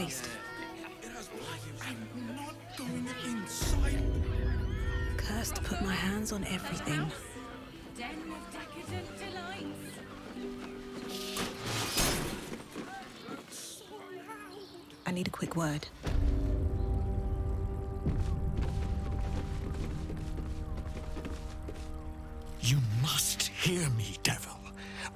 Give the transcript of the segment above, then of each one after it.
taste. I'm not going inside. Cursed to put my hands on everything. Den of decadent delights. So loud. I need a quick word. You must hear me, devil.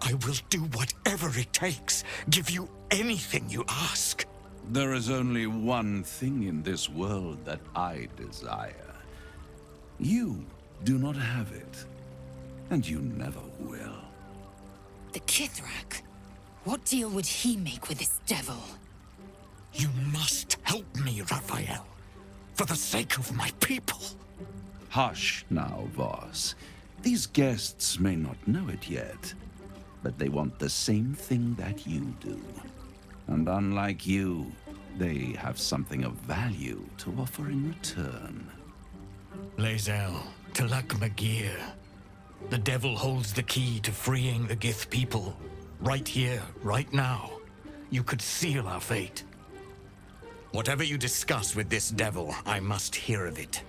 I will do whatever it takes. Give you anything you ask. There is only one thing in this world that I desire. You do not have it, and you never will. The Kithrak? What deal would he make with this devil? You must help me, Raphael. For the sake of my people. Hush now, Voss. These guests may not know it yet, but they want the same thing that you do. And unlike you, they have something of value to offer in return. Lae'zel, Talak Magir. The devil holds the key to freeing the Gith people. Right here, right now. You could seal our fate. Whatever you discuss with this devil, I must hear of it.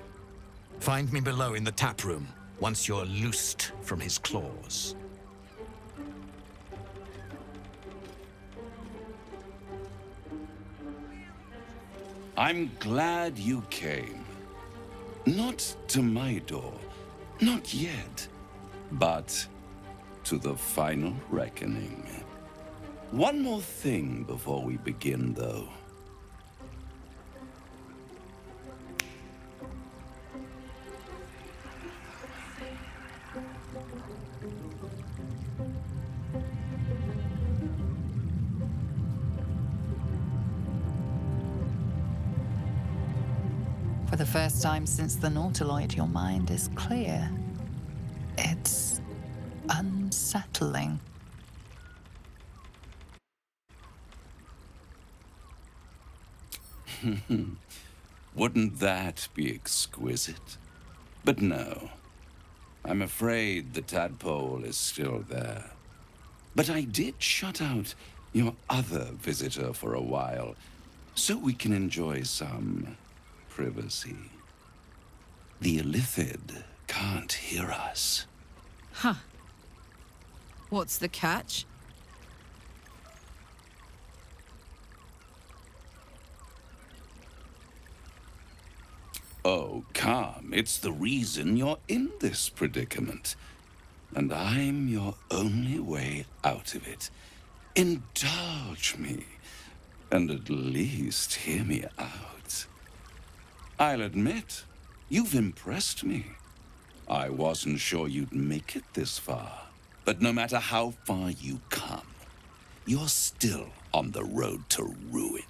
Find me below in the tap room, once you're loosed from his claws. I'm glad you came. Not to my door, not yet, but to the final reckoning. One more thing before we begin, though. For the first time since the Nautiloid, your mind is clear. It's unsettling. Wouldn't that be exquisite? But no. I'm afraid the tadpole is still there. But I did shut out your other visitor for a while, so we can enjoy some privacy. The Illithid can't hear us. Huh. What's the catch? Oh, calm. It's the reason you're in this predicament. And I'm your only way out of it. Indulge me, and at least hear me out. I'll admit, you've impressed me. I wasn't sure you'd make it this far. But no matter how far you come, you're still on the road to ruin.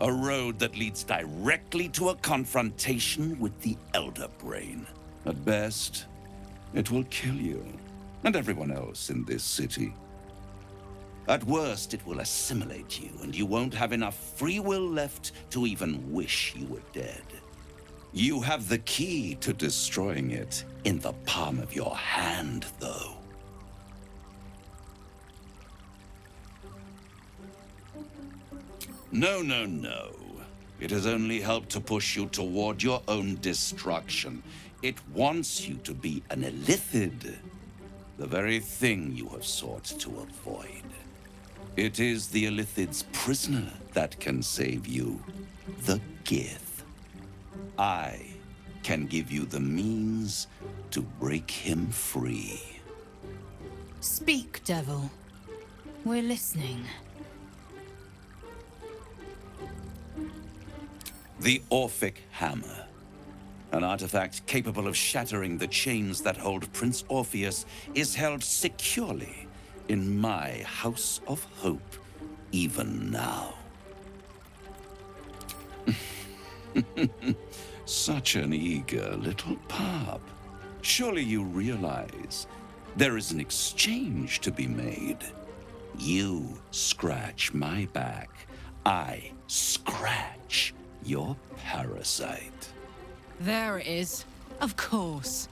A road that leads directly to a confrontation with the Elder Brain. At best, it will kill you, and everyone else in this city. At worst, it will assimilate you, and you won't have enough free will left to even wish you were dead. You have the key to destroying it in the palm of your hand, though. No, no, no. It has only helped to push you toward your own destruction. It wants you to be an Illithid, the very thing you have sought to avoid. It is the Illithid's prisoner that can save you, the Gith. I can give you the means to break him free. Speak, devil. We're listening. The Orphic Hammer. An artifact capable of shattering the chains that hold Prince Orpheus is held securely in my House of Hope, even now. Such an eager little pup. Surely you realize there is an exchange to be made. You scratch my back, I scratch your parasite. There it is. Of course.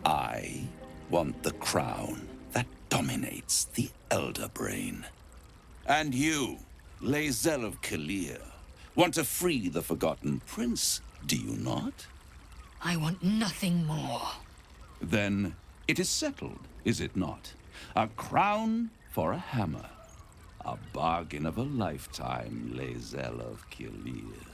I want the crown that dominates the Elder Brain. And you, Lae'zel of Kalir, want to free the Forgotten Prince, do you not? I want nothing more. Then it is settled, is it not? A crown for a hammer. A bargain of a lifetime, Lae'zel of Kalir.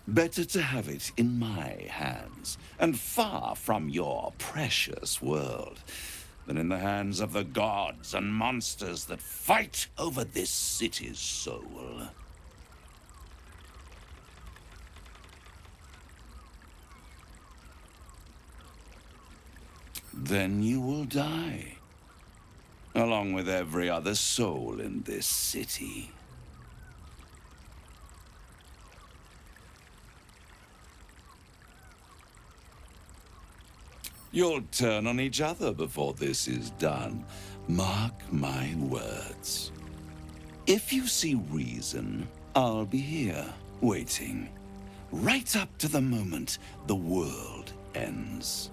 Better to have it in my hands, and far from your precious world, than in the hands of the gods and monsters that fight over this city's soul. Then you will die, along with every other soul in this city. You'll turn on each other before this is done. Mark my words. If you see reason, I'll be here, waiting. Right up to the moment the world ends.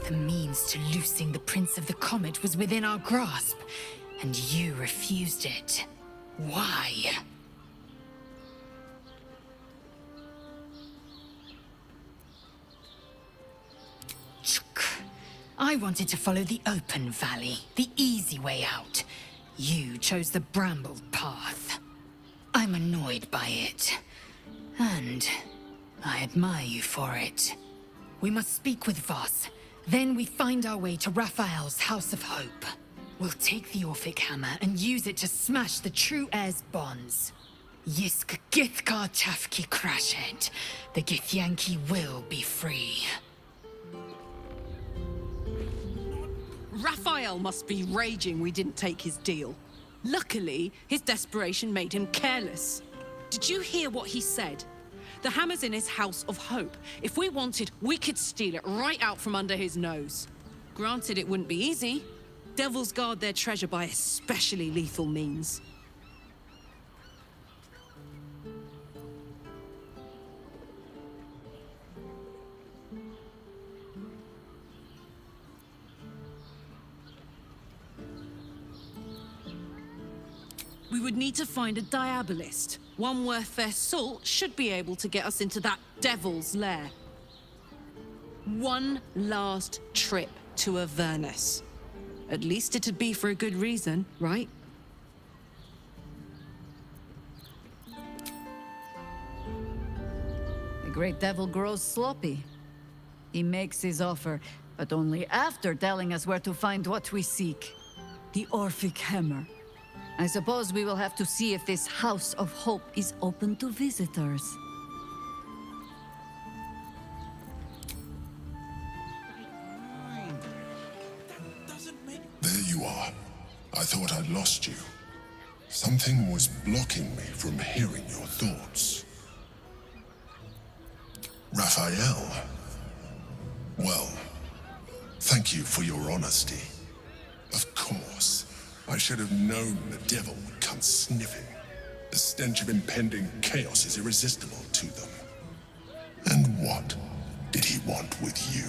The means to loosing the Prince of the Comet was within our grasp, and you refused it. Why? I wanted to follow the open valley, the easy way out. You chose the brambled path. I'm annoyed by it. And I admire you for it. We must speak with Voss. Then we find our way to Raphael's House of Hope. We'll take the Orphic Hammer and use it to smash the True Heir's bonds. Yisk Githkar Tafki Crashet. The Githyanki will be free. Raphael must be raging we didn't take his deal. Luckily, his desperation made him careless. Did you hear what he said? The hammer's in his House of Hope. If we wanted, we could steal it right out from under his nose. Granted, it wouldn't be easy. Devils guard their treasure by especially lethal means. We would need to find a diabolist. One worth their salt should be able to get us into that devil's lair. One last trip to Avernus. At least it'd be for a good reason, right? The great devil grows sloppy. He makes his offer, but only after telling us where to find what we seek. The Orphic Hammer. I suppose we will have to see if this House of Hope is open to visitors. There you are. I thought I'd lost you. Something was blocking me from hearing your thoughts. Raphael. Well, thank you for your honesty. Of course. I should have known the devil would come sniffing. The stench of impending chaos is irresistible to them. And what did he want with you?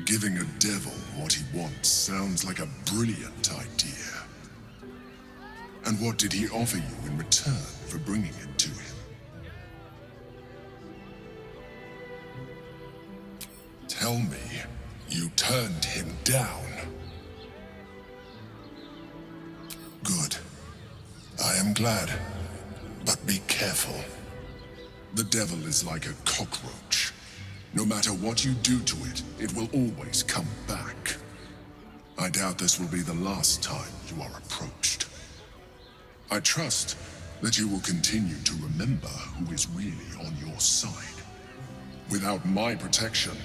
Giving a devil what he wants sounds like a brilliant idea. And what did he offer you in return for bringing it to him? Tell me, you turned him down. Good. I am glad. But be careful. The devil is like a cockroach. No matter what you do to it, it will always come back. I doubt this will be the last time you are approached. I trust that you will continue to remember who is really on your side. Without my protection,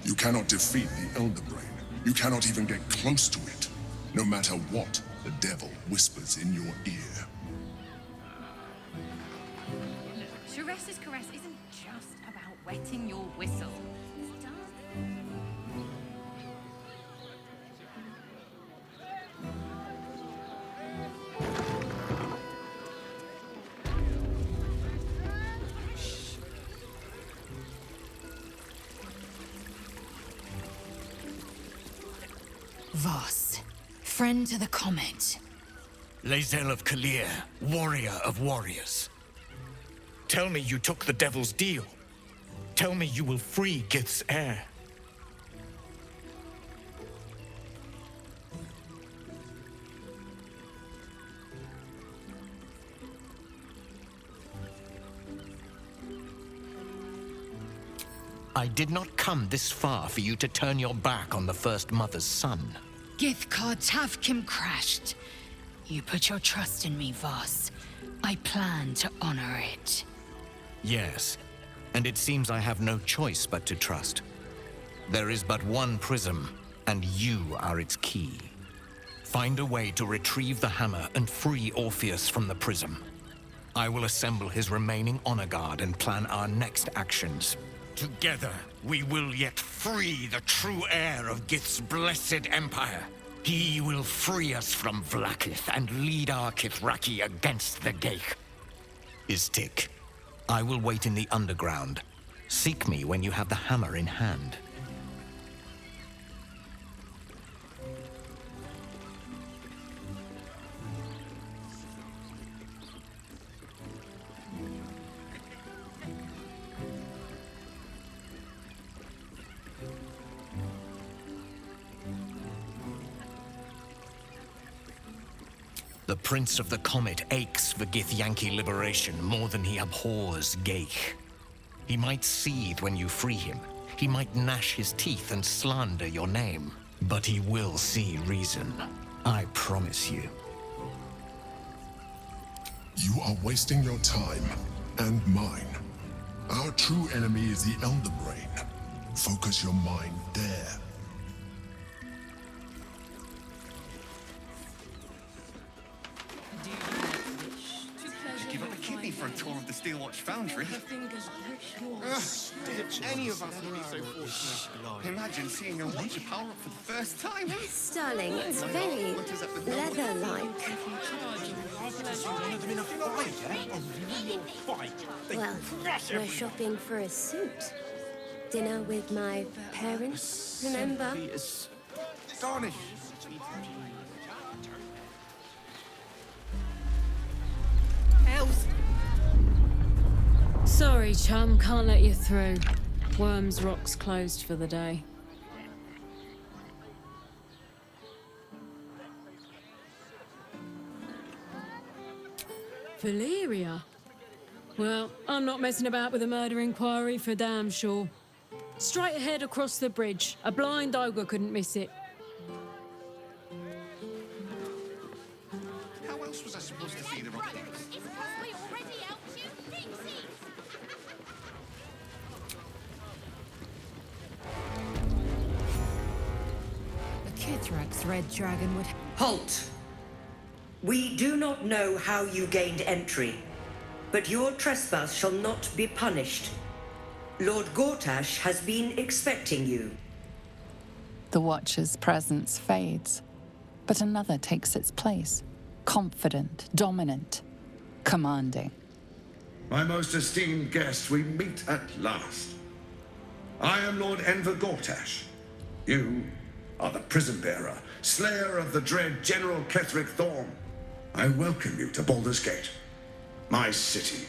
you cannot defeat the Elder Brain. You cannot even get close to it, no matter what the devil whispers in your ear. Teresa's caress isn't just about wetting your whistle. It's done. Voss, friend to the comet. Lae'zel of Kalir, warrior of warriors. Tell me you took the Devil's deal. Tell me you will free Gith's heir. I did not come this far for you to turn your back on the First Mother's son. Githkar Tavkim crashed. You put your trust in me, Voss. I plan to honor it. Yes, and it seems I have no choice but to trust. There is but one prism, and you are its key. Find a way to retrieve the hammer and free Orpheus from the prism. I will assemble his remaining honor guard and plan our next actions. Together, we will yet free the true heir of Gith's blessed empire. He will free us from Vlaakith and lead our Kithraki against the Geich. Istik, I will wait in the underground. Seek me when you have the hammer in hand. The Prince of the Comet aches for Githyanki liberation more than he abhors Geich. He might seethe when you free him. He might gnash his teeth and slander your name. But he will see reason. I promise you. You are wasting your time, and mine. Our true enemy is the Elder Brain. Focus your mind there. Give up a kidney for a tour of the Steelwatch Foundry. Did any of us would be so fortunate? Imagine seeing a watch power up for the first time. Darling, it's very leather-like. Well, we're shopping for a suit. Dinner with my parents, remember? Garnish. Sorry, chum, can't let you through. Worms Rock's closed for the day. Valyria? Well, I'm not messing about with a murder inquiry for damn sure. Straight ahead across the bridge. A blind ogre couldn't miss it. How else was I supposed to see the rock things? Kithrak's red dragon would... Halt! We do not know how you gained entry, but your trespass shall not be punished. Lord Gortash has been expecting you. The Watcher's presence fades, but another takes its place. Confident, dominant, commanding. My most esteemed guest, we meet at last. I am Lord Enver Gortash. You are the prison bearer, slayer of the dread General Ketheric Thorm. I welcome you to Baldur's Gate, my city.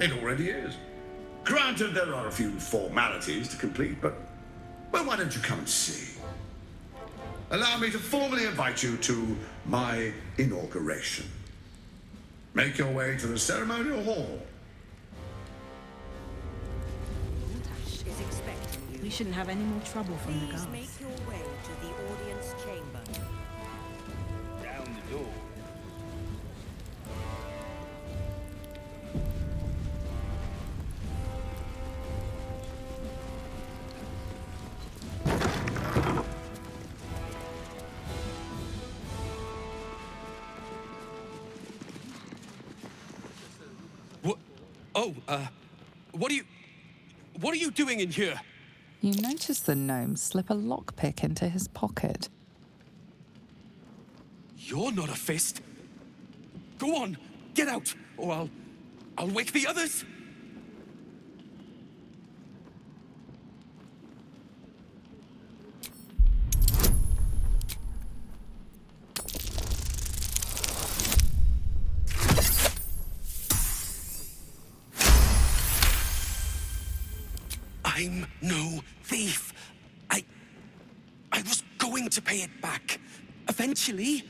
It already is. Granted, there are a few formalities to complete, but, well, why don't you come and see? Allow me to formally invite you to my inauguration. Make your way to the ceremonial hall. We shouldn't have any more trouble from the guards. Make your way to the audience chamber. Down the door. Oh, what are you doing in here? You notice the gnome slip a lockpick into his pocket. You're not a fist. Go on, get out, or I'll wake the others. I'm no thief. I was going to pay it back. Eventually.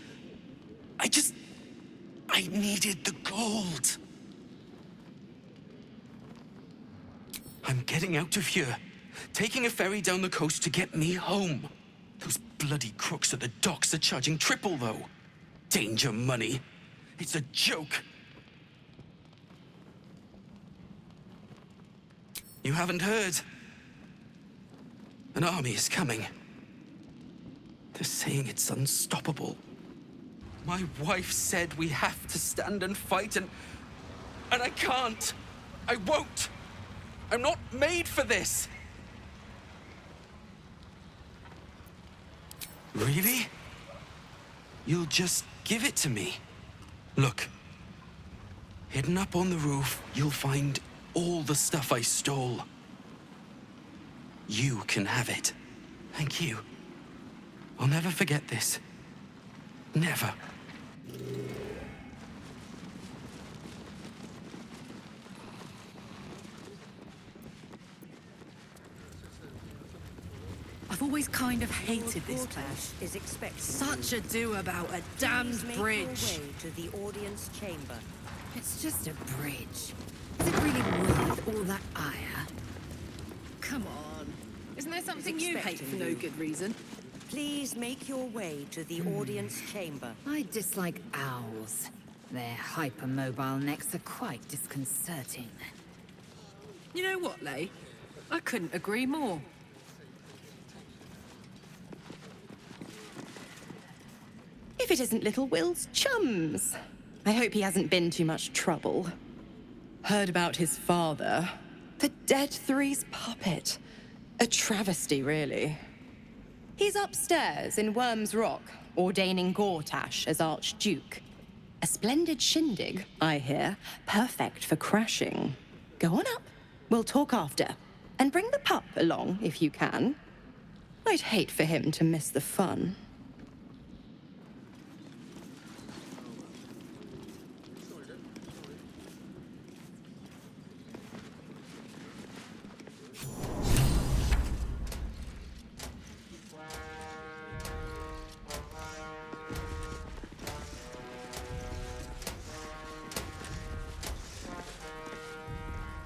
I needed the gold. I'm getting out of here. Taking a ferry down the coast to get me home. Those bloody crooks at the docks are charging triple, though. Danger money. It's a joke. You haven't heard? An army is coming. They're saying it's unstoppable. My wife said we have to stand and fight, and I can't. I won't. I'm not made for this. Really? You'll just give it to me? Look. Hidden up on the roof, you'll find all the stuff I stole. You can have it. Thank you. I'll never forget this. Never. I've always kind of hated this Baldur place. is expecting Such you. a do about a damned Please make bridge. your way to the audience chamber. It's just a bridge. Is it really worth all that ire? Come on. Isn't there something you hate for no good reason? Please make your way to the audience chamber. I dislike owls. Their hypermobile necks are quite disconcerting. You know what, Lay? I couldn't agree more. If it isn't little Will's chums. I hope he hasn't been too much trouble. Heard about his father. The Dead Three's puppet. A travesty, really. He's upstairs in Worm's Rock, ordaining Gortash as Archduke. A splendid shindig, I hear. Perfect for crashing. Go on up. We'll talk after. And bring the pup along, if you can. I'd hate for him to miss the fun.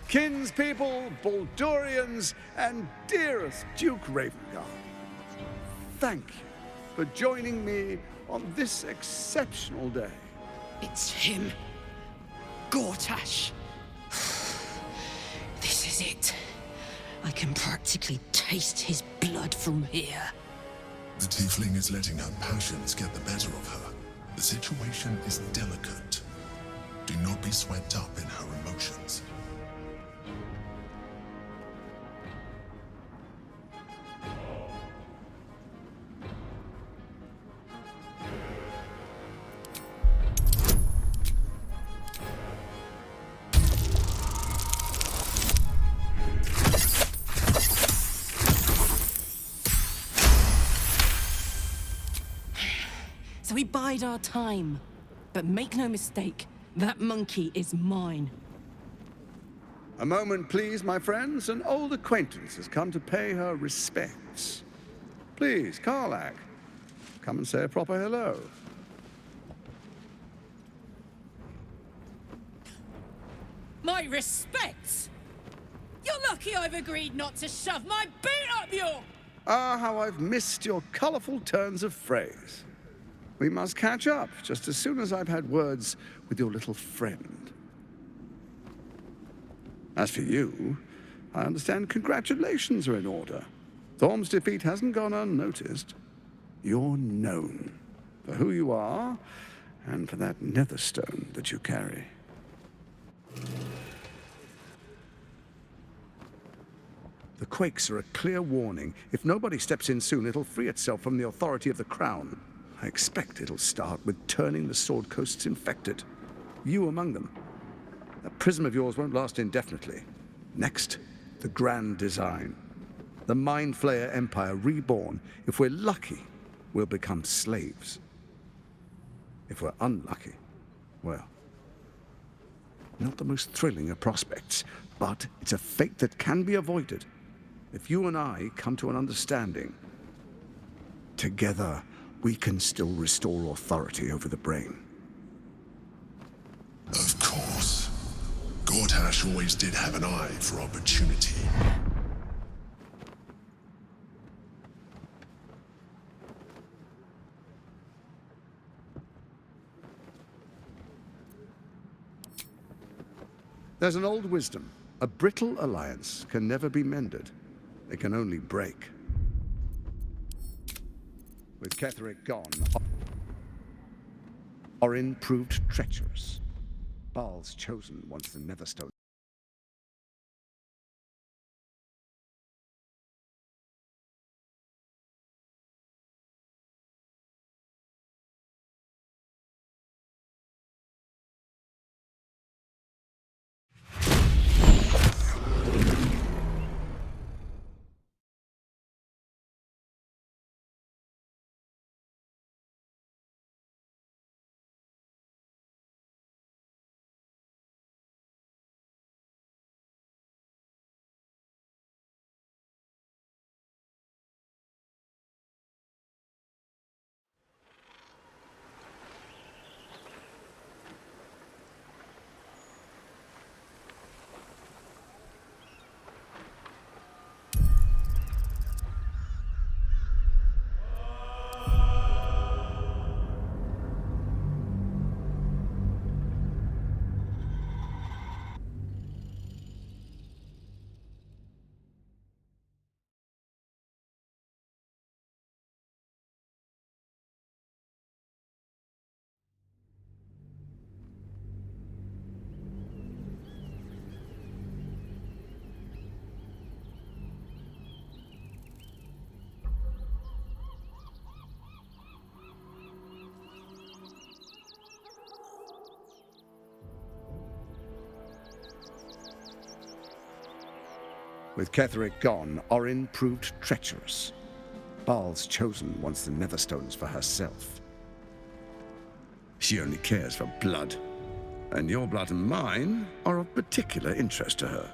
Kinspeople, Baldurians, and dearest Duke Ravengard, thank you for joining me on this exceptional day. It's him. Gortash. This is it. I can practically taste his blood from here. The tiefling is letting her passions get the better of her. The situation is delicate. Do not be swept up in her emotions. So we bide our time. But make no mistake, that monkey is mine. A moment, please, my friends. An old acquaintance has come to pay her respects. Please, Karlak, come and say a proper hello. My respects! You're lucky I've agreed not to shove my boot up your... Ah, how I've missed your colourful turns of phrase. We must catch up just as soon as I've had words with your little friend. As for you, I understand congratulations are in order. Thorm's defeat hasn't gone unnoticed. You're known for who you are and for that netherstone that you carry. The quakes are a clear warning. If nobody steps in soon, it'll free itself from the authority of the Crown. I expect it'll start with turning the Sword Coasts infected. You among them. That prism of yours won't last indefinitely. Next, the grand design. The Mind Flayer Empire reborn. If we're lucky, we'll become slaves. If we're unlucky, well, not the most thrilling of prospects, but it's a fate that can be avoided if you and I come to an understanding. Together, we can still restore authority over the brain. Of course. Gortash always did have an eye for opportunity. There's an old wisdom. A brittle alliance can never be mended. It can only break. With Ketheric gone, Orin proved treacherous. Baal's chosen once the Netherstone. With Ketheric gone, Orin proved treacherous. Baal's chosen wants the Netherstones for herself. She only cares for blood, and your blood and mine are of particular interest to her.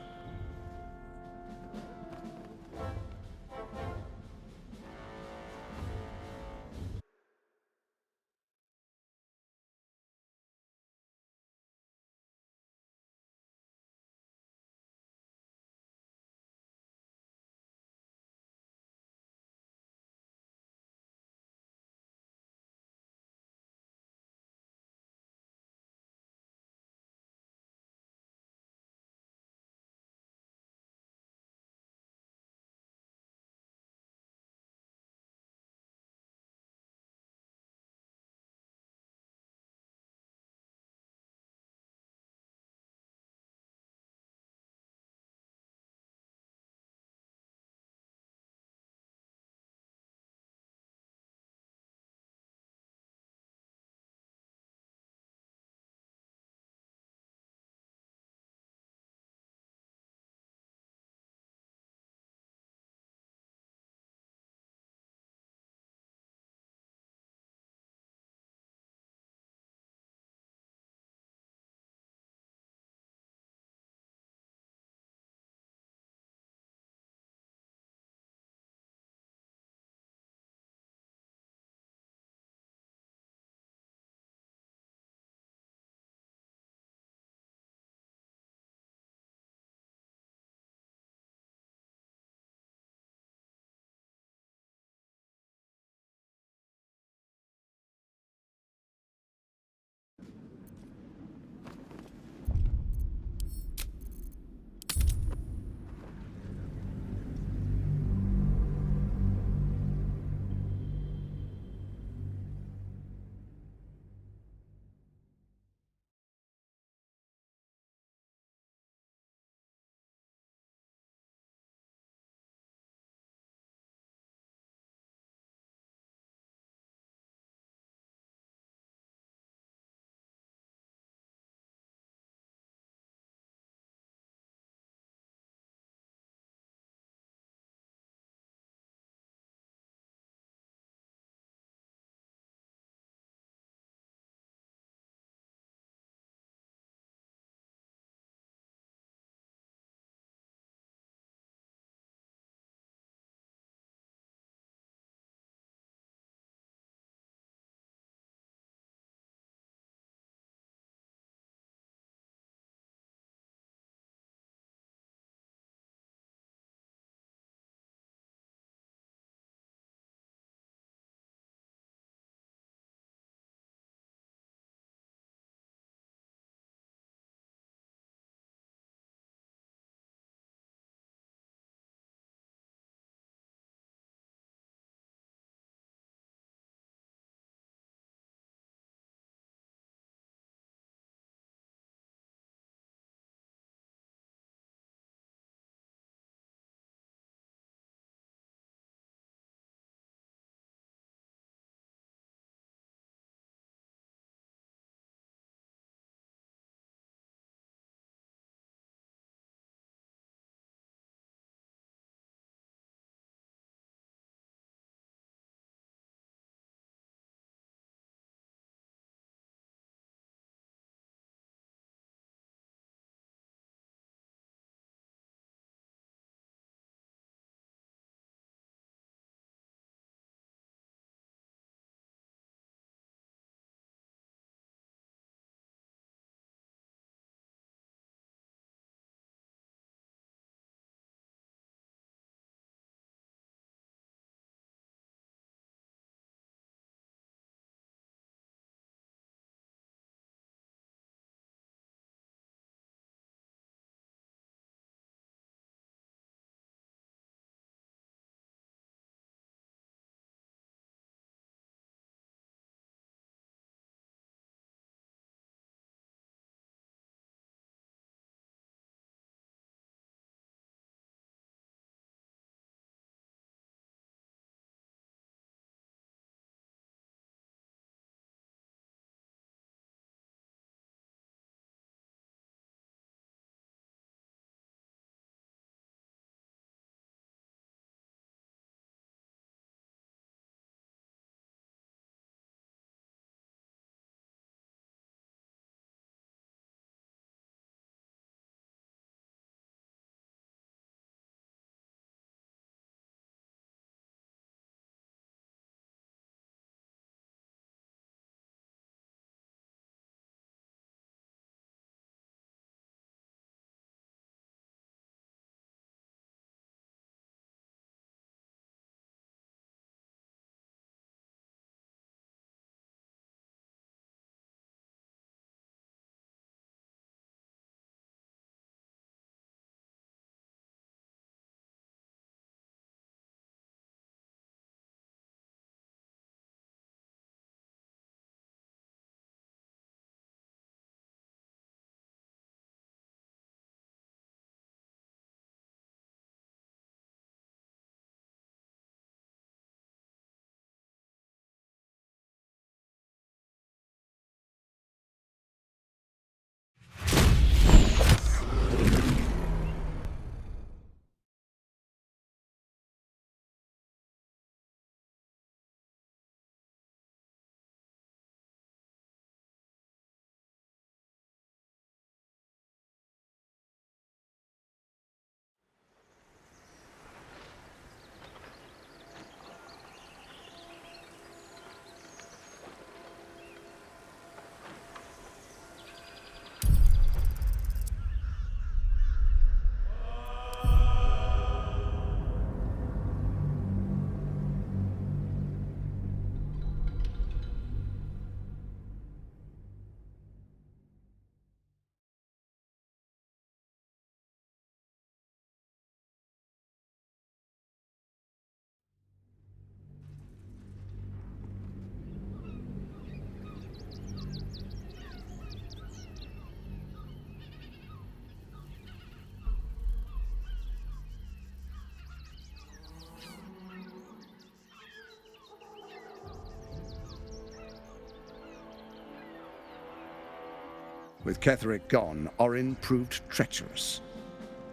With Ketheric gone, Orin proved treacherous.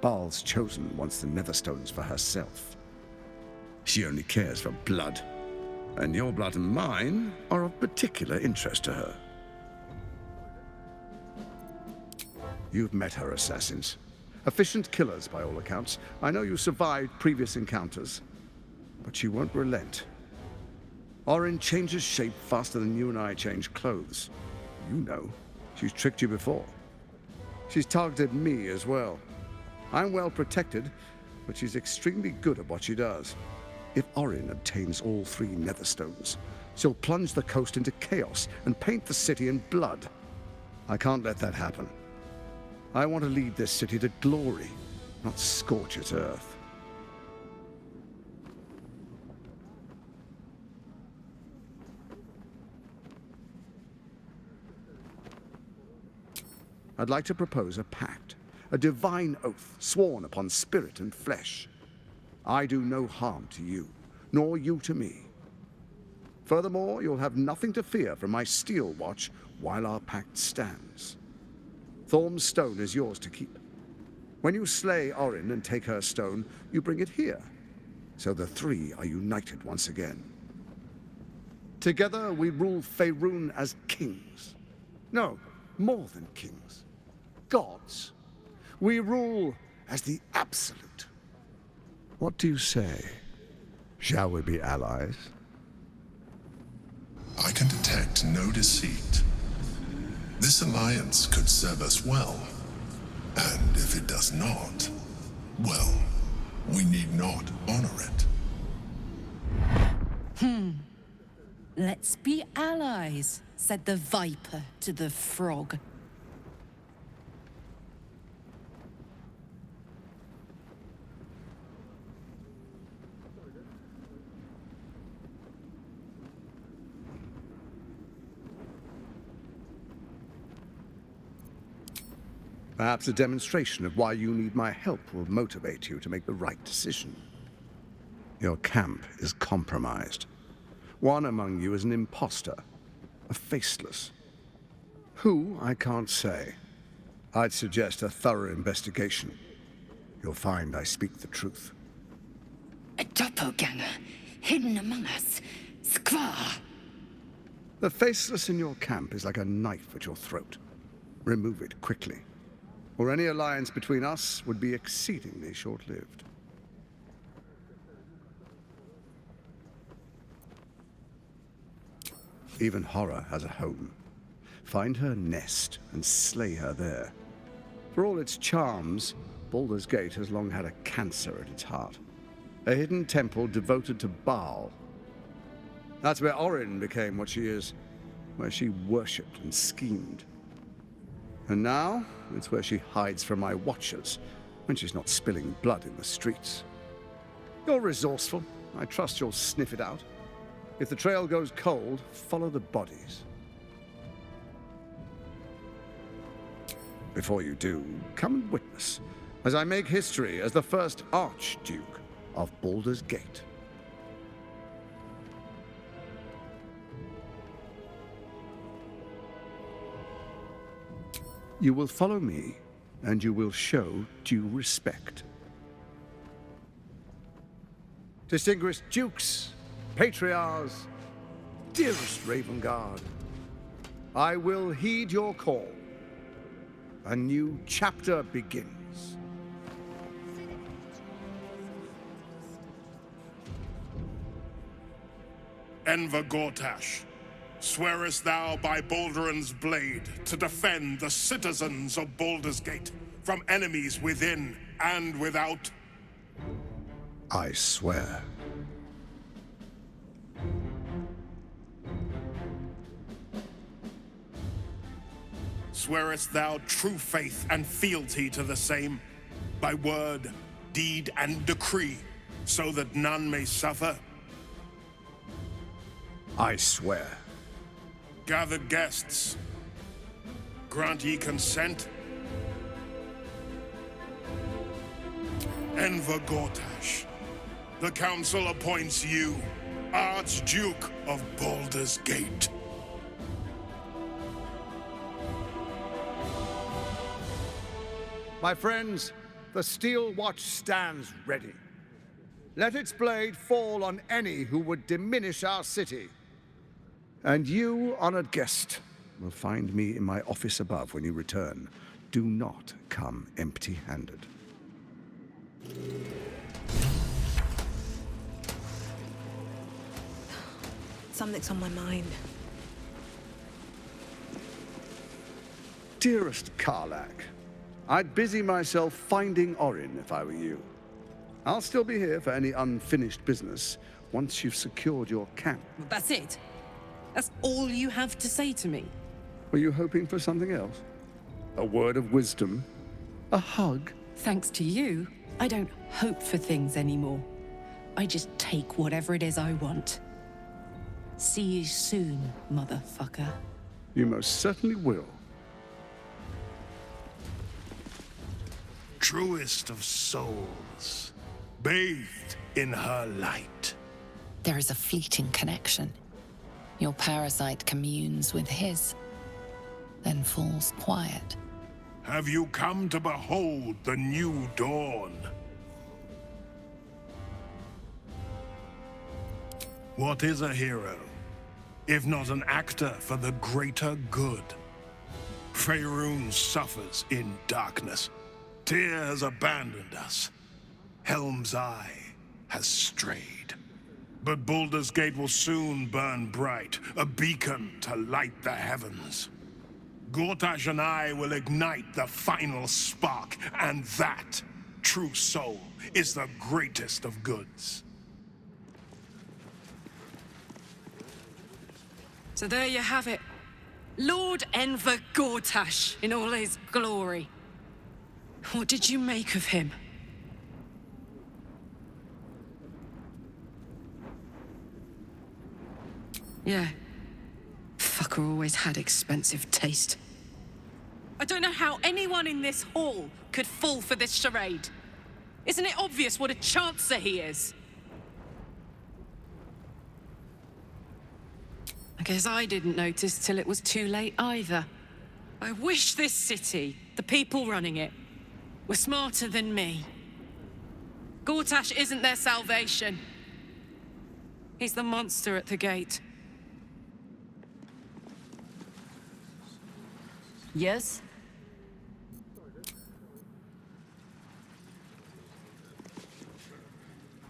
Baal's chosen wants the Netherstones for herself. She only cares for blood, and your blood and mine are of particular interest to her. You've met her assassins. Efficient killers, by all accounts. I know you survived previous encounters, but she won't relent. Orin changes shape faster than you and I change clothes. You know, she's tricked you before. She's targeted me as well. I'm well protected, but she's extremely good at what she does. If Orin obtains all 3 Netherstones, she'll plunge the coast into chaos and paint the city in blood. I can't let that happen. I want to lead this city to glory, not scorch its earth. I'd like to propose a pact, a divine oath sworn upon spirit and flesh. I do no harm to you, nor you to me. Furthermore, you'll have nothing to fear from my steel watch while our pact stands. Thorm's stone is yours to keep. When you slay Orin and take her stone, you bring it here, so the 3 are united once again. Together we rule Faerun as kings. No, more than kings. Gods. We rule as the Absolute. What do you say? Shall we be allies? I can detect no deceit. This alliance could serve us well. And if it does not, well, we need not honor it. Let's be allies, said the viper to the frog. Perhaps a demonstration of why you need my help will motivate you to make the right decision. Your camp is compromised. One among you is an imposter, a faceless. Who, I can't say. I'd suggest a thorough investigation. You'll find I speak the truth. A doppelganger, hidden among us. Squaw! The faceless in your camp is like a knife at your throat. Remove it quickly, or any alliance between us would be exceedingly short-lived. Even horror has a home. Find her nest and slay her there. For all its charms, Baldur's Gate has long had a cancer at its heart. A hidden temple devoted to Baal. That's where Orin became what she is, where she worshipped and schemed. And now, it's where she hides from my watchers, when she's not spilling blood in the streets. You're resourceful. I trust you'll sniff it out. If the trail goes cold, follow the bodies. Before you do, come and witness, as I make history as the first Archduke of Baldur's Gate. You will follow me, and you will show due respect. Distinguished dukes, patriarchs, dearest Ravengard, I will heed your call. A new chapter begins. Enver Gortash, swearest thou by Balduran's blade to defend the citizens of Baldur's Gate from enemies within and without? I swear. Swearest thou true faith and fealty to the same, by word, deed, and decree, so that none may suffer? I swear. Gathered guests, grant ye consent? Enver Gortash, the council appoints you Archduke of Baldur's Gate. My friends, the steel watch stands ready. Let its blade fall on any who would diminish our city. And you, honored guest, will find me in my office above when you return. Do not come empty-handed. Something's on my mind. Dearest Karlak, I'd busy myself finding Orin if I were you. I'll still be here for any unfinished business once you've secured your camp. That's it? That's all you have to say to me? Were you hoping for something else? A word of wisdom? A hug? Thanks to you, I don't hope for things anymore. I just take whatever it is I want. See you soon, motherfucker. You most certainly will. Truest of souls, bathed in her light. There is a fleeting connection. Your parasite communes with his, then falls quiet. Have you come to behold the new dawn? What is a hero, if not an actor for the greater good? Faerun suffers in darkness. Tyr has abandoned us. Helm's Eye has strayed. But Baldur's Gate will soon burn bright, a beacon to light the heavens. Gortash and I will ignite the final spark, and that, true soul, is the greatest of goods. So there you have it. Lord Enver Gortash in all his glory. What did you make of him? Yeah. Fucker always had expensive taste. I don't know how anyone in this hall could fall for this charade. Isn't it obvious what a chancer he is? I guess I didn't notice till it was too late either. I wish this city, the people running it, were smarter than me. Gortash isn't their salvation. He's the monster at the gate. Yes?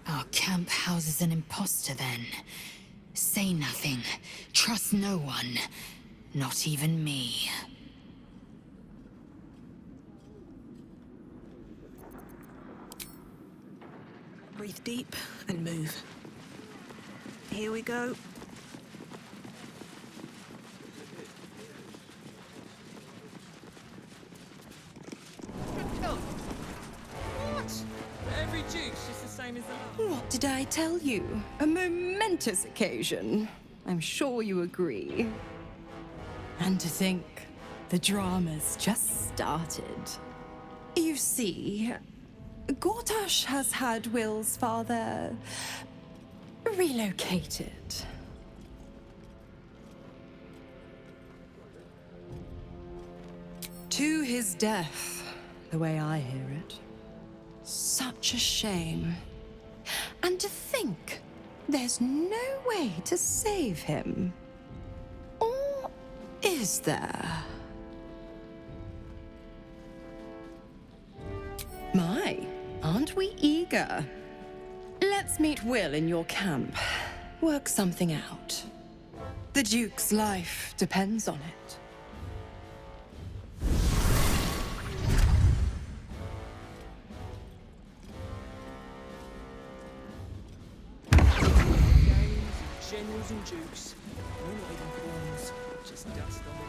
Our camp houses an imposter then. Say nothing. Trust no one. Not even me. Breathe deep and move. Here we go. What? Every juice just the same as the last. What did I tell you? A momentous occasion. I'm sure you agree. And to think, the drama's just started. You see, Gortash has had Will's father relocated. To his death, the way I hear it. Such a shame. And to think there's no way to save him. Or is there? My, aren't we eager? Let's meet Will in your camp. Work something out. The Duke's life depends on it. Generals and dukes. We're not even pawns, just dust on the wall.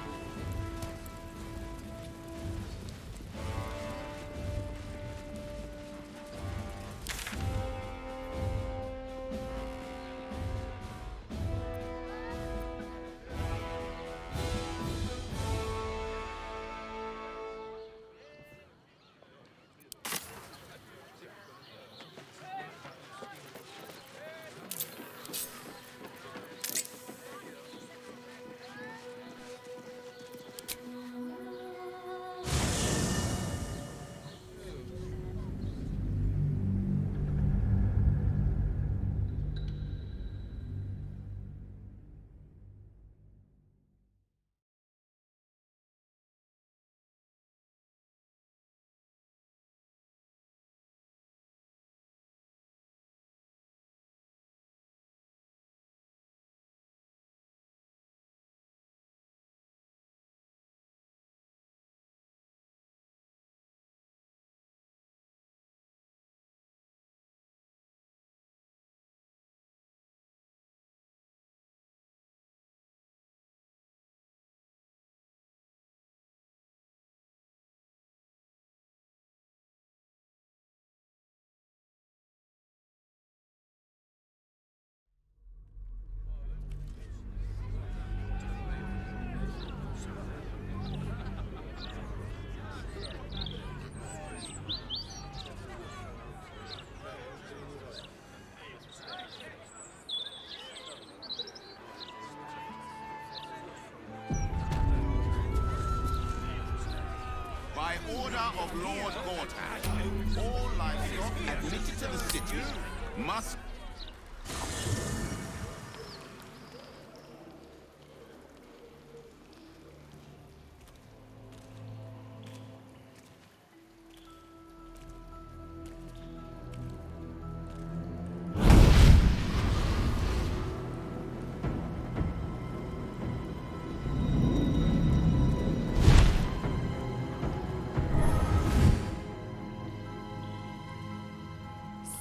order of Lord Gortash, all livestock admitted to the city must...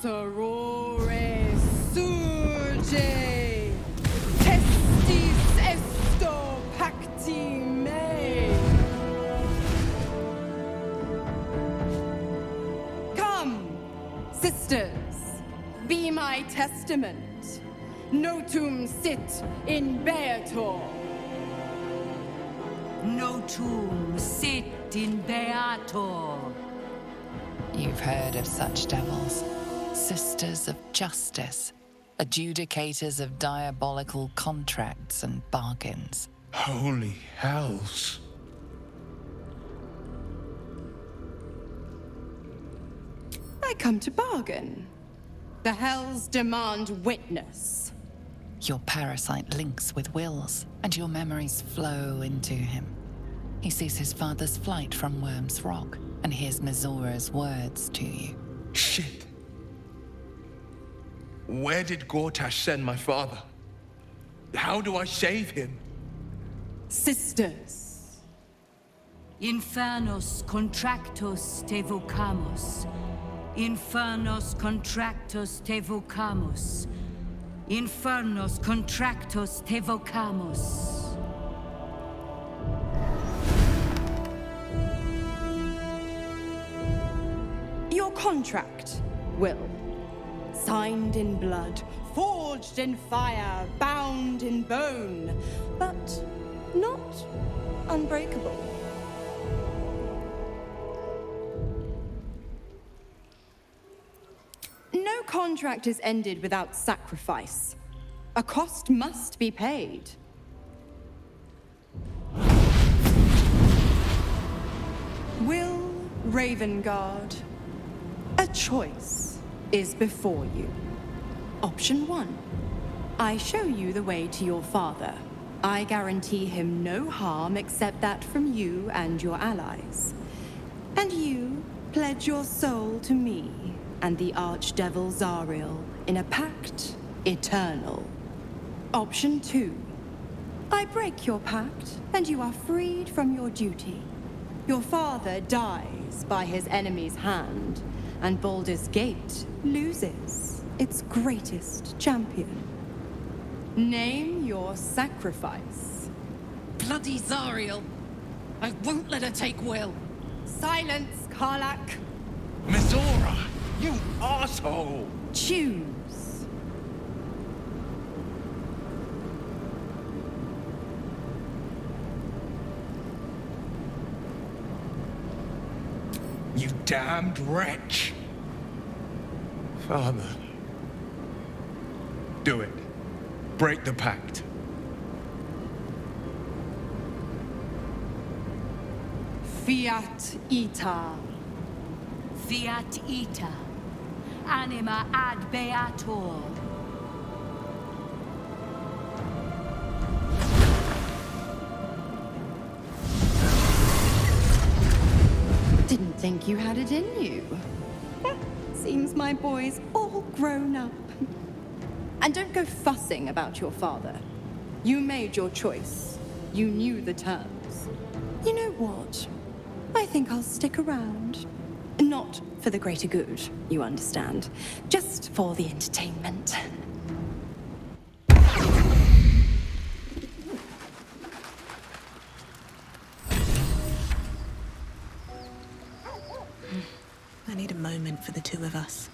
Sorore surge, testis esto pacti me. Come, sisters, be my testament. Notum sit in beator. Notum sit in beator. You've heard of such devils. Sisters of justice, adjudicators of diabolical contracts and bargains. Holy hells. I come to bargain. The hells demand witness. Your parasite links with Will's, and your memories flow into him. He sees his father's flight from Worm's Rock, and hears Mizora's words to you. Shit. Where did Gortash send my father? How do I save him? Sisters. Infernos contractos te vocamus. Infernos contractos te vocamus. Infernos contractos te vocamus. Your contract, Will. Signed in blood, forged in fire, bound in bone, but not unbreakable. No contract is ended without sacrifice. A cost must be paid. Will Ravengard, a choice is before you. Option 1. I show you the way to your father. I guarantee him no harm except that from you and your allies. And you pledge your soul to me and the Archdevil Zariel in a pact eternal. Option 2. I break your pact and you are freed from your duty. Your father dies by his enemy's hand, and Baldur's Gate loses its greatest champion. Name your sacrifice. Bloody Zariel! I won't let her take Will. Silence, Karlak. Mizora, you asshole! Choose. You damned wretch! Father. Do it. Break the pact. Fiat ita. Fiat ita. Anima ad beator. Didn't think you had it in you. Seems my boy's all grown up. And don't go fussing about your father. You made your choice. You knew the terms. You know what? I think I'll stick around. Not for the greater good, you understand. Just for the entertainment. I need a moment for the two of us.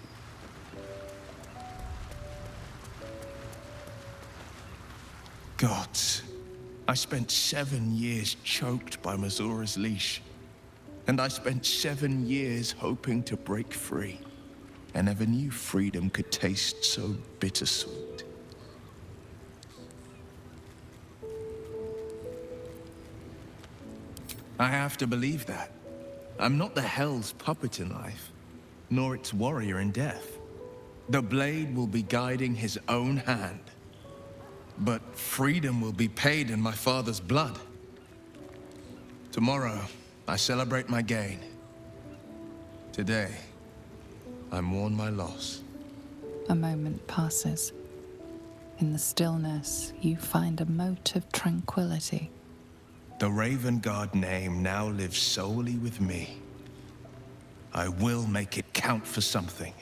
Gods, I spent 7 years choked by Mizora's leash. And I spent 7 years hoping to break free. I never knew freedom could taste so bittersweet. I have to believe that. I'm not the Hell's puppet in life, nor its warrior in death. The blade will be guiding his own hand. But freedom will be paid in my father's blood. Tomorrow, I celebrate my gain. Today, I mourn my loss. A moment passes. In the stillness, you find a mote of tranquility. The Raven Guard name now lives solely with me. I will make it count for something.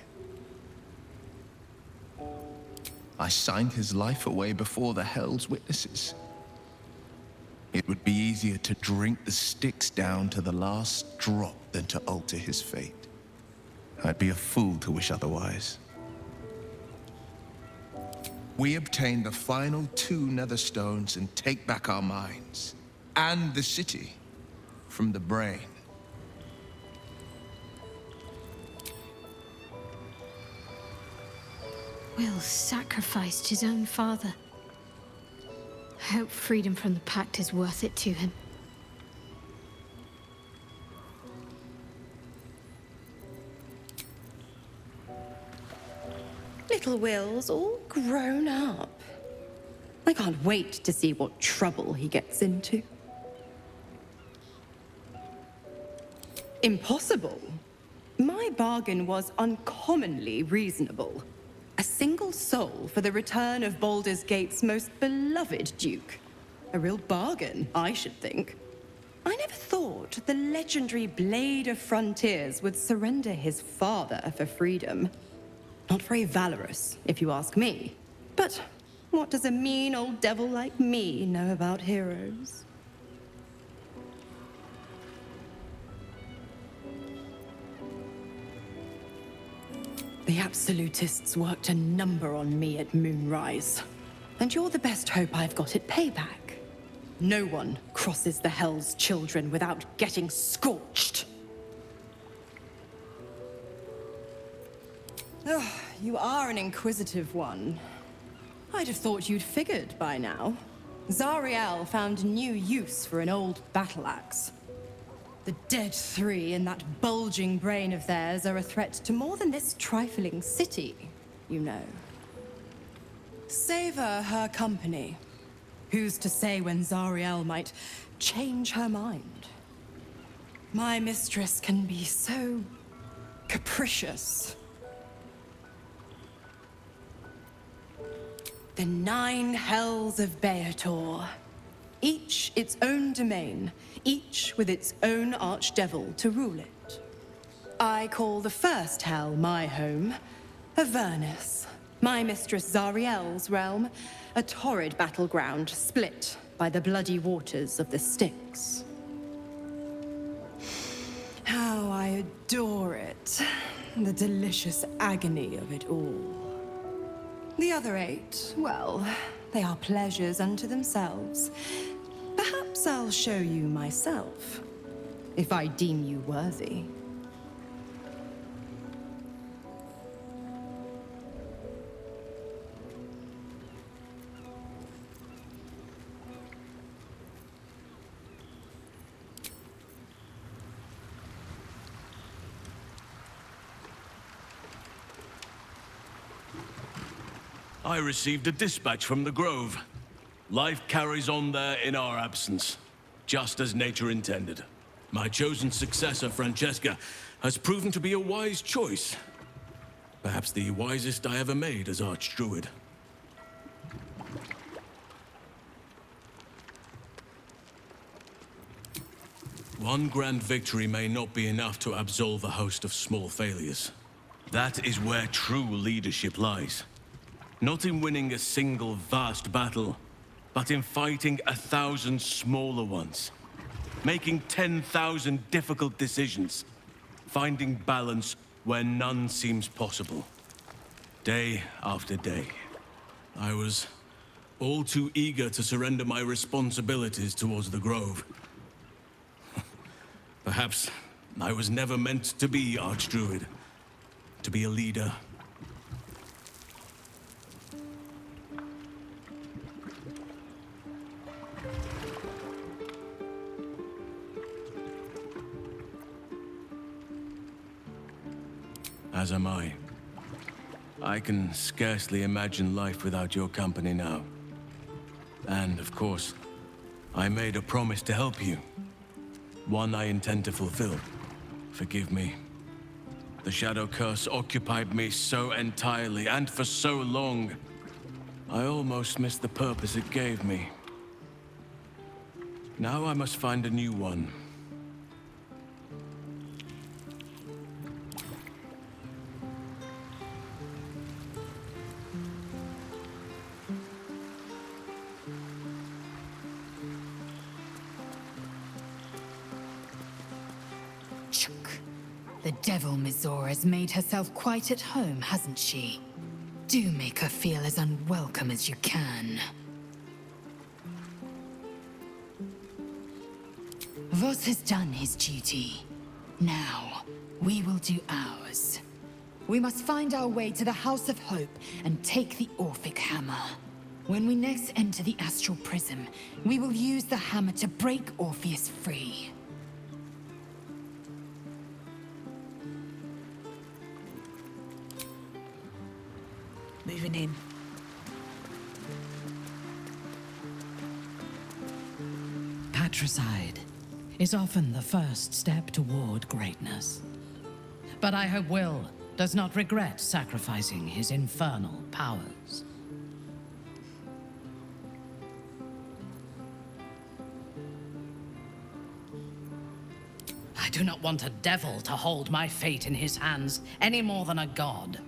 I signed his life away before the Hell's witnesses. It would be easier to drink the Styx down to the last drop than to alter his fate. I'd be a fool to wish otherwise. We obtain the final 2 Netherstones and take back our minds, and the city, from the brain. Will sacrificed his own father. I hope freedom from the Pact is worth it to him. Little Will's all grown up. I can't wait to see what trouble he gets into. Impossible. My bargain was uncommonly reasonable. A single soul for the return of Baldur's Gate's most beloved duke. A real bargain, I should think. I never thought the legendary Blade of Frontiers would surrender his father for freedom. Not very valorous, if you ask me. But what does a mean old devil like me know about heroes? The Absolutists worked a number on me at Moonrise. And you're the best hope I've got at payback. No one crosses the Hell's Children without getting scorched. Oh, you are an inquisitive one. I'd have thought you'd figured by now. Zariel found new use for an old battle axe. The dead 3 in that bulging brain of theirs are a threat to more than this trifling city, you know. Savor her company. Who's to say when Zariel might change her mind? My mistress can be so capricious. The 9 hells of Beator. Each its own domain, each with its own archdevil to rule it. I call the first hell my home, Avernus. My mistress Zariel's realm, a torrid battleground split by the bloody waters of the Styx. How I adore it, the delicious agony of it all. The other 8, well, they are pleasures unto themselves. Perhaps I'll show you myself, if I deem you worthy. I received a dispatch from the Grove. Life carries on there in our absence, just as nature intended. My chosen successor, Francesca, has proven to be a wise choice. Perhaps the wisest I ever made as Archdruid. One grand victory may not be enough to absolve a host of small failures. That is where true leadership lies. Not in winning a single vast battle, but in fighting 1,000 smaller ones. Making 10,000 difficult decisions. Finding balance where none seems possible. Day after day. I was all too eager to surrender my responsibilities towards the Grove. Perhaps I was never meant to be Archdruid. To be a leader. As am I. I can scarcely imagine life without your company now. And, of course, I made a promise to help you. One I intend to fulfill. Forgive me. The Shadow Curse occupied me so entirely and for so long. I almost missed the purpose it gave me. Now I must find a new one. The devil Mizora has made herself quite at home, hasn't she? Do make her feel as unwelcome as you can. Voss has done his duty. Now, we will do ours. We must find our way to the House of Hope and take the Orphic Hammer. When we next enter the Astral Prism, we will use the hammer to break Orpheus free. Moving in. Patricide is often the first step toward greatness. But I hope Will does not regret sacrificing his infernal powers. I do not want a devil to hold my fate in his hands any more than a god.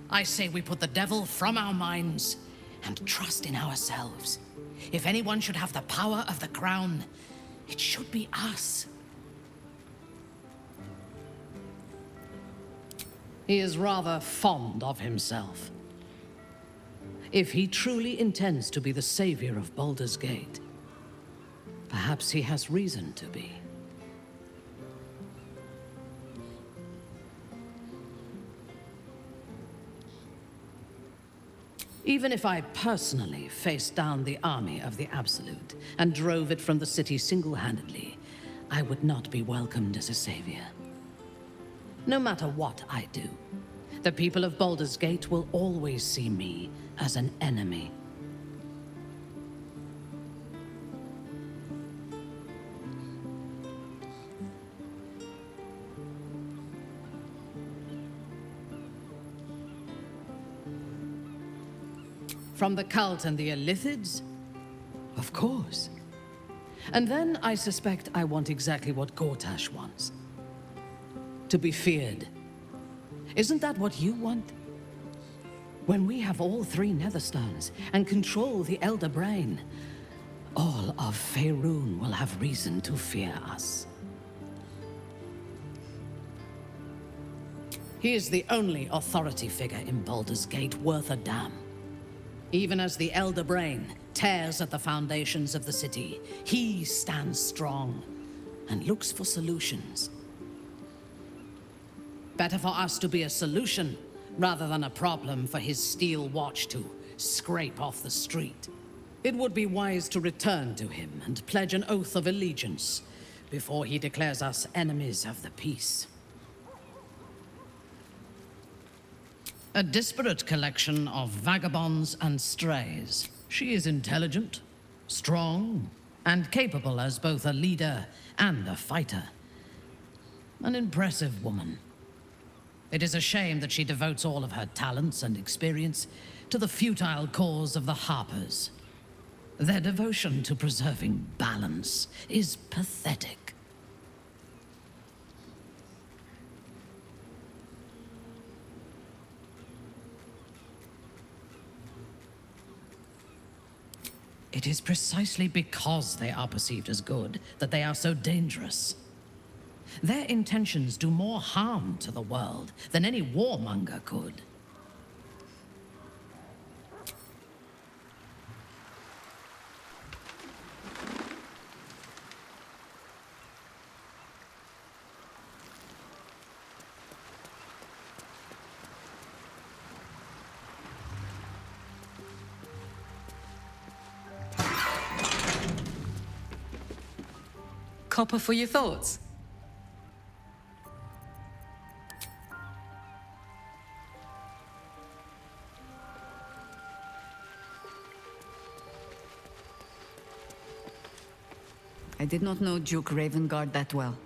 I say we put the devil from our minds and trust in ourselves. If anyone should have the power of the crown, it should be us. He is rather fond of himself. If he truly intends to be the savior of Baldur's Gate, perhaps he has reason to be. Even if I personally faced down the army of the Absolute and drove it from the city single-handedly, I would not be welcomed as a savior. No matter what I do, the people of Baldur's Gate will always see me as an enemy. From the cult and the Illithids? Of course. And then I suspect I want exactly what Gortash wants. To be feared. Isn't that what you want? When we have all three Netherstones and control the Elder Brain, all of Faerun will have reason to fear us. He is the only authority figure in Baldur's Gate worth a damn. Even as the Elder Brain tears at the foundations of the city, he stands strong and looks for solutions. Better for us to be a solution rather than a problem for his steel watch to scrape off the street. It would be wise to return to him and pledge an oath of allegiance before he declares us enemies of the peace. A disparate collection of vagabonds and strays. She is intelligent, strong, and capable as both a leader and a fighter. An impressive woman. It is a shame that she devotes all of her talents and experience to the futile cause of the Harpers. Their devotion to preserving balance is pathetic. It is precisely because they are perceived as good that they are so dangerous. Their intentions do more harm to the world than any warmonger could. Copper for your thoughts. I did not know Duke Ravengard that well.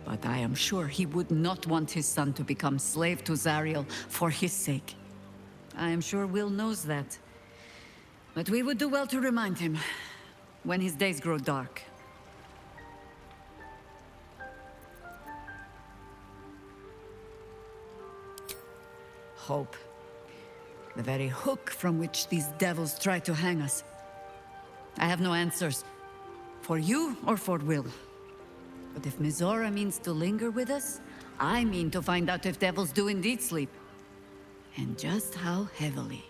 But I am sure he would not want his son to become slave to Zariel for his sake. I am sure Will knows that. But we would do well to remind him when his days grow dark. Hope. The very hook from which these devils try to hang us. I have no answers. For you or for Will. But if Mizora means to linger with us, I mean to find out if devils do indeed sleep. And just how heavily.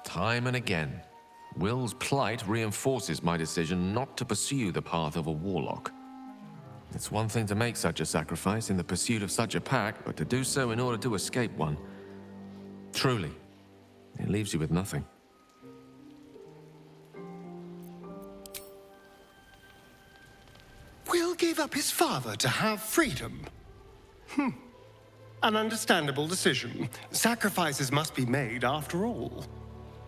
Time and again, Will's plight reinforces my decision not to pursue the path of a warlock. It's one thing to make such a sacrifice in the pursuit of such a pack, but to do so in order to escape one. Truly, it leaves you with nothing. Will gave up his father to have freedom. An understandable decision. Sacrifices must be made after all.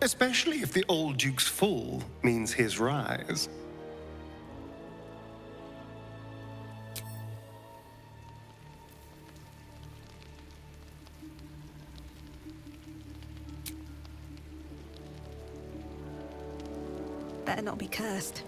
Especially if the old Duke's fall means his rise. Better not be cursed.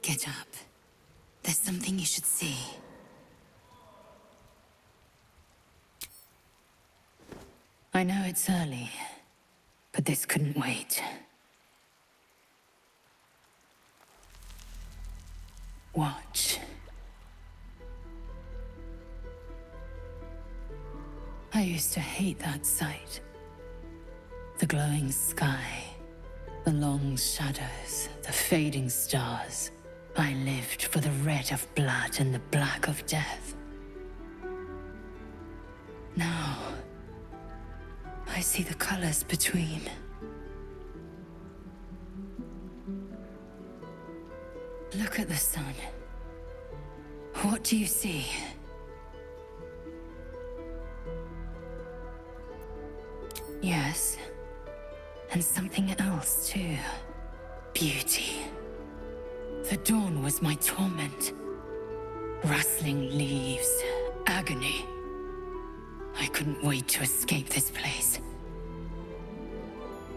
Get up. There's something you should see. I know it's early, but this couldn't wait. Watch. I used to hate that sight. The glowing sky, the long shadows, the fading stars. I lived for the red of blood and the black of death. Now, I see the colors between. Look at the sun. What do you see? Yes, and something else too. Beauty. The dawn was my torment. Rustling leaves, agony. I couldn't wait to escape this place.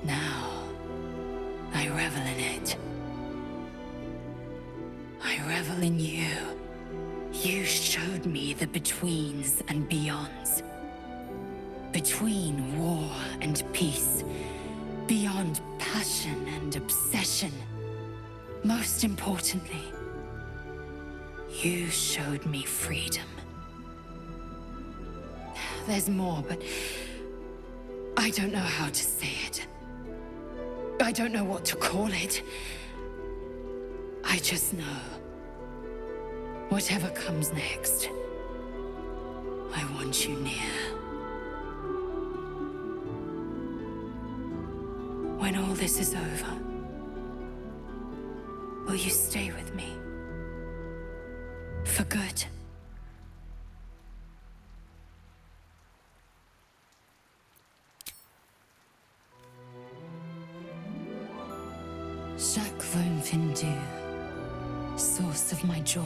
Now, I revel in it. I revel in you. You showed me the betweens and beyonds. Between war and peace. Beyond passion and obsession. Most importantly, you showed me freedom. There's more, but I don't know how to say it. I don't know what to call it. I just know, whatever comes next, I want you near. When all this is over, will you stay with me? For good? Chaque Vun Findu, source of my joy.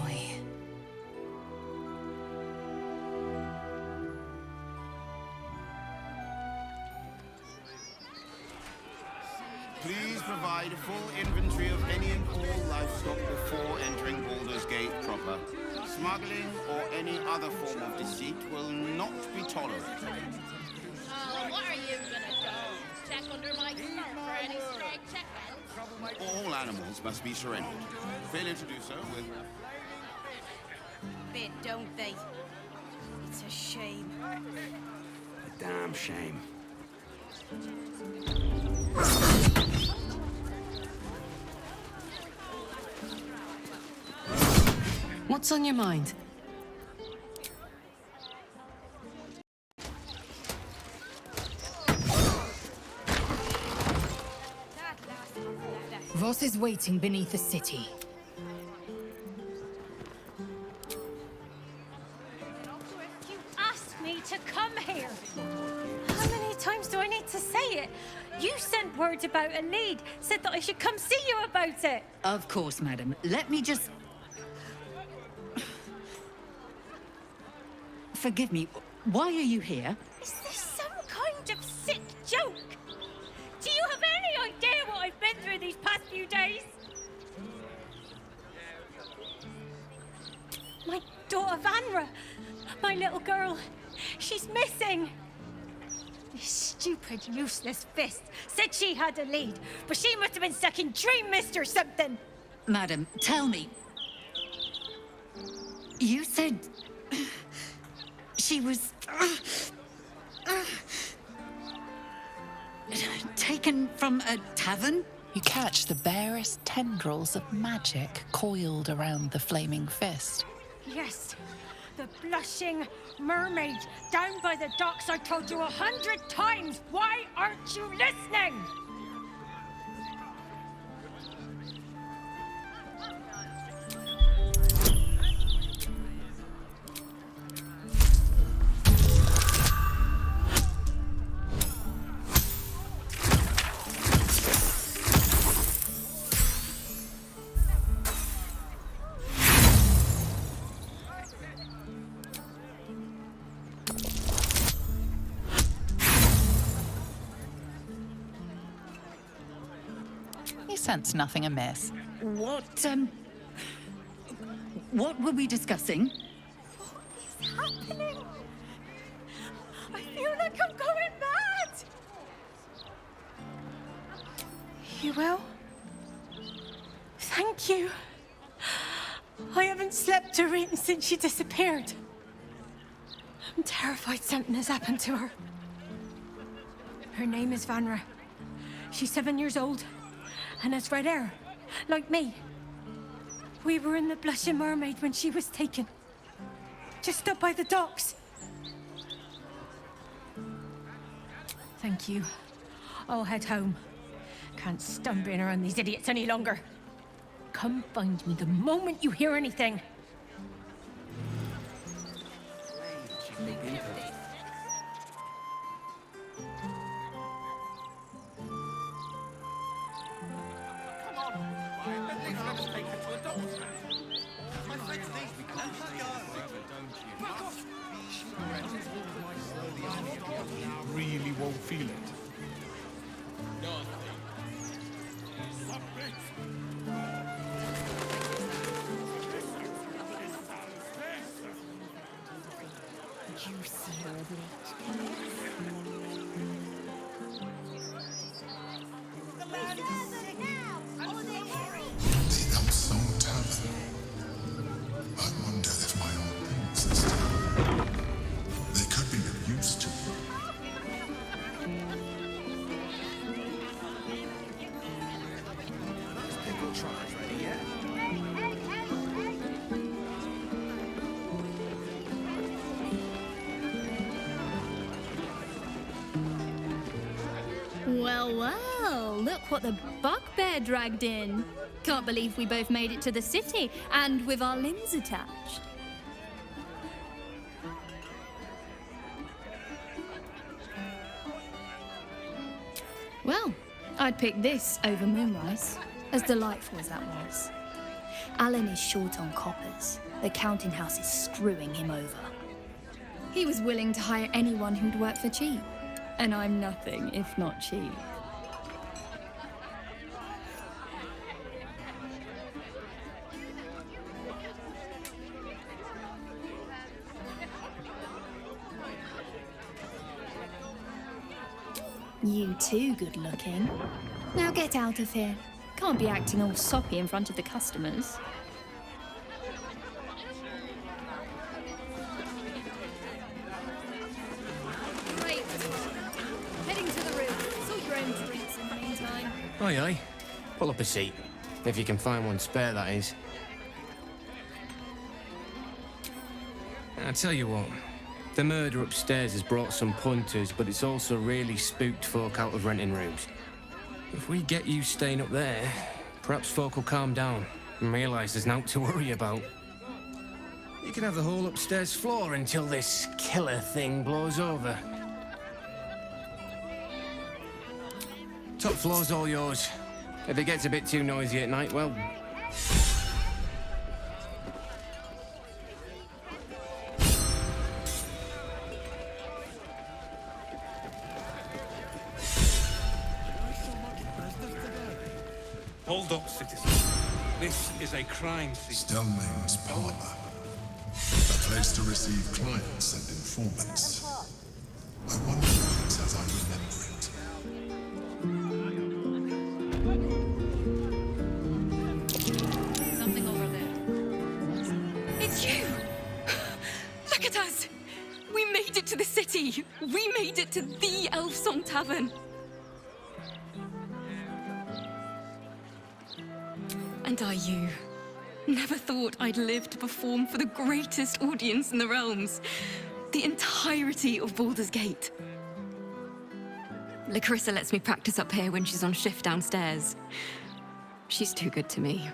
Please provide a full inventory of any and all livestock before entering Baldur's Gate proper. Smuggling or any other form of deceit will not be tolerated. Oh, what are you gonna do? Check under my skirt for All animals must be surrendered. Failure to do so will... Bit, don't they? It's a shame. A damn shame. What's on your mind? Voss is waiting beneath the city. You asked me to come here. How many times do I need to say it? You sent word about a lead, said that I should come see you about it. Of course, madam. Let me just... Forgive me, why are you here? Is this some kind of sick joke? Do you have any idea what I've been through these past few days? My daughter Vanra, my little girl, she's missing. This stupid, useless fist said she had a lead, but she must have been stuck in Dream Mist or something. Madam, tell me. You said... she was... taken from a tavern? You catch the barest tendrils of magic coiled around the flaming fist. Yes, the blushing mermaid down by the docks. I told you 100 times. Why aren't you listening? Sense nothing amiss. What were we discussing? What's happening? I feel like I'm going mad. You will? Thank you. I haven't slept or eaten since she disappeared. I'm terrified something has happened to her. Her name is Vanra. She's 7 years old. And has red hair, like me. We were in the Blushing Mermaid when she was taken. Just up by the docks. Thank you. I'll head home. Can't stand being around these idiots any longer. Come find me the moment you hear anything. Really won't feel it. The Elmstone Tavern. I wonder if my old things they could be of use to me. Pickle tries ready yet? Well, well, look what the bugbear dragged in. Can't believe we both made it to the city, and with our limbs attached. Well, I'd pick this over Moonrise, as delightful as that was. Alan is short on coppers. The counting house is screwing him over. He was willing to hire anyone who'd work for cheap. And I'm nothing if not cheap. You too good looking. Now get out of here. Can't be acting all soppy in front of the customers. Great. Heading to the room. Sort your own drinks in the meantime. Aye, aye. Pull up a seat. If you can find one spare, that is. I tell you what, the murder upstairs has brought some punters, but it's also really spooked folk out of renting rooms. If we get you staying up there, perhaps folk will calm down and realise there's naught to worry about. You can have the whole upstairs floor until this killer thing blows over. Top floor's all yours. If it gets a bit too noisy at night, well... Hold up, citizen. This is a crime scene. Stelling's parlor. A place to receive clients and informants. I wonder if it's as I remember it. Something over there. It's you! Look at us! We made it to the city! We made it to the Elf Song Tavern! And are you? Never thought I'd live to perform for the greatest audience in the realms. The entirety of Baldur's Gate. Lacarissa lets me practice up here when she's on shift downstairs. She's too good to me.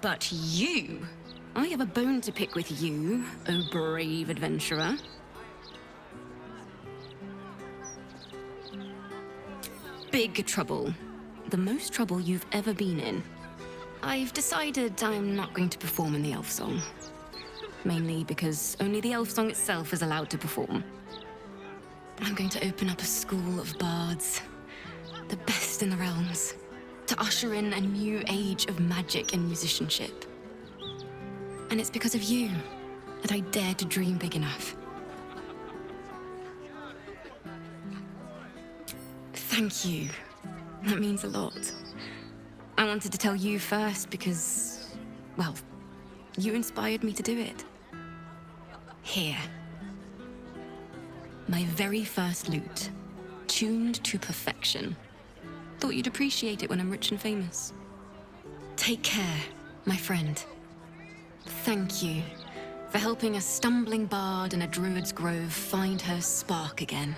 But you... I have a bone to pick with you, oh brave adventurer. Big trouble. The most trouble you've ever been in. I've decided I'm not going to perform in the elf song. Mainly because only the elf song itself is allowed to perform. I'm going to open up a school of bards. The best in the realms. To usher in a new age of magic and musicianship. And it's because of you that I dare to dream big enough. Thank you. That means a lot. I wanted to tell you first because, well, you inspired me to do it. Here. My very first lute, tuned to perfection. Thought you'd appreciate it when I'm rich and famous. Take care, my friend. Thank you for helping a stumbling bard in a druid's grove find her spark again.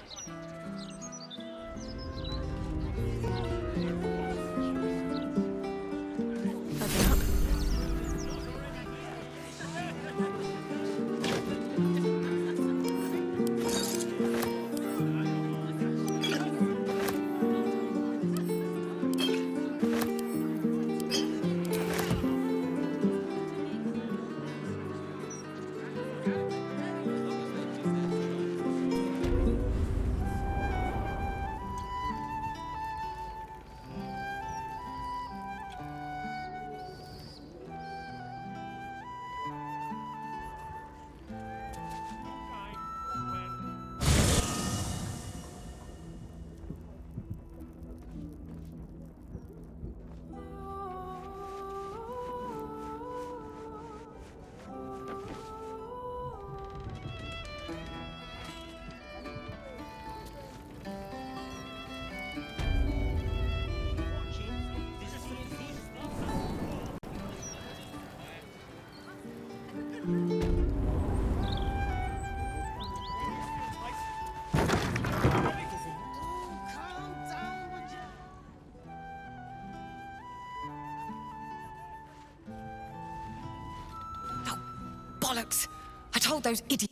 Bollocks! I told those idiots.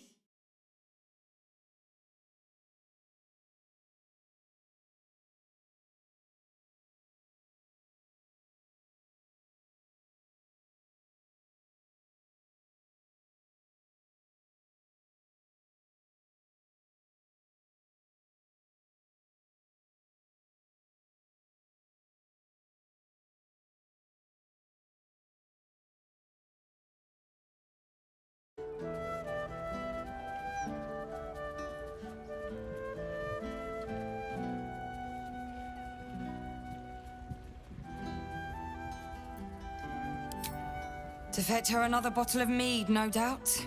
To fetch her another bottle of mead, no doubt.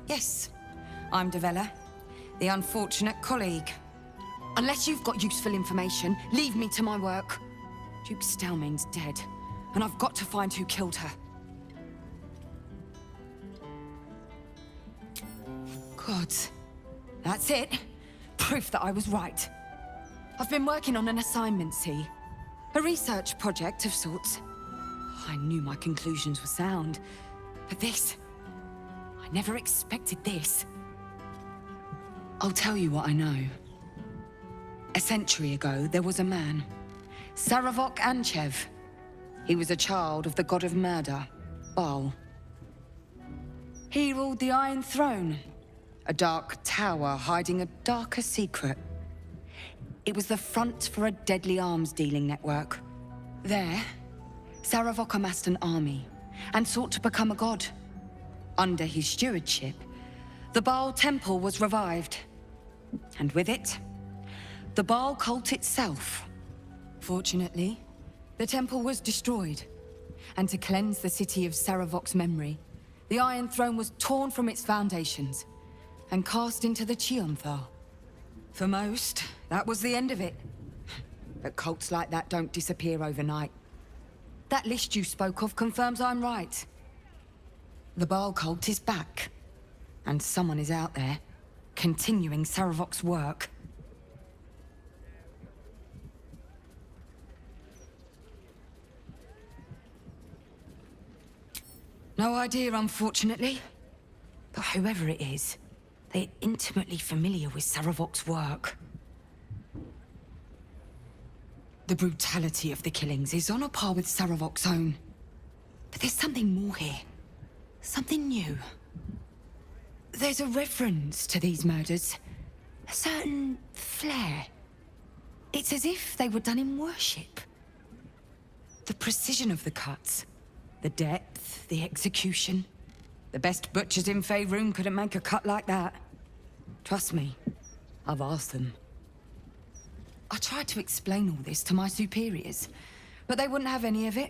Yes, I'm Devella, the unfortunate colleague. Unless you've got useful information, leave me to my work. Duke Stelmane's dead, and I've got to find who killed her. Gods. That's it. Proof that I was right. I've been working on an assignment, see? A research project of sorts. I knew my conclusions were sound, but this... I never expected this. I'll tell you what I know. A century ago, there was a man, Saravok Anchev. He was a child of the god of murder, Baal. He ruled the Iron Throne, a dark tower hiding a darker secret. It was the front for a deadly arms-dealing network. There, Saravok amassed an army and sought to become a god. Under his stewardship, the Baal Temple was revived. And with it, the Baal cult itself. Fortunately, the temple was destroyed. And to cleanse the city of Saravok's memory, the Iron Throne was torn from its foundations and cast into the Chionthar. For most, that was the end of it. But cults like that don't disappear overnight. That list you spoke of confirms I'm right. The Baal cult is back. And someone is out there, continuing Saravok's work. No idea, unfortunately. But whoever it is, they're intimately familiar with Saravok's work. The brutality of the killings is on a par with Saravok's own. But there's something more here. Something new. There's a reference to these murders. A certain flair. It's as if they were done in worship. The precision of the cuts. The depth, the execution. The best butchers in Faerun couldn't make a cut like that. Trust me, I've asked them. I tried to explain all this to my superiors, but they wouldn't have any of it.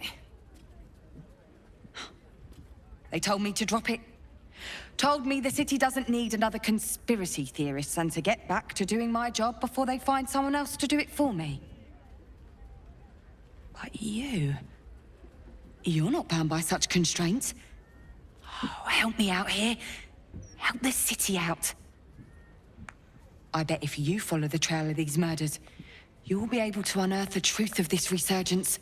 They told me to drop it. Told me the city doesn't need another conspiracy theorist and to get back to doing my job before they find someone else to do it for me. But you're not bound by such constraints. Oh, help me out here. Help the city out. I bet if you follow the trail of these murders, you'll be able to unearth the truth of this resurgence.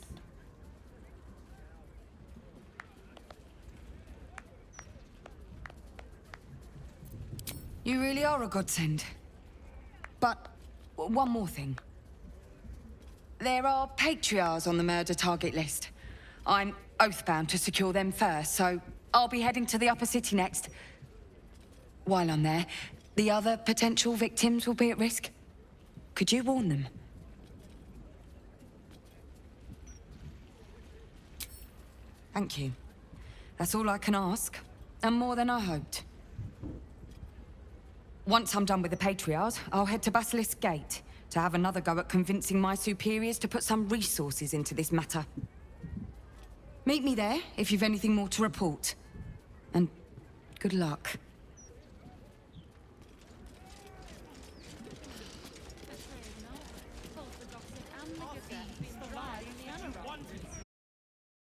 You really are a godsend. But one more thing. There are patriarchs on the murder target list. I'm oath-bound to secure them first, so I'll be heading to the upper city next. While I'm there, the other potential victims will be at risk. Could you warn them? Thank you. That's all I can ask, and more than I hoped. Once I'm done with the Patriarchs, I'll head to Basilisk Gate to have another go at convincing my superiors to put some resources into this matter. Meet me there if you've anything more to report. And good luck.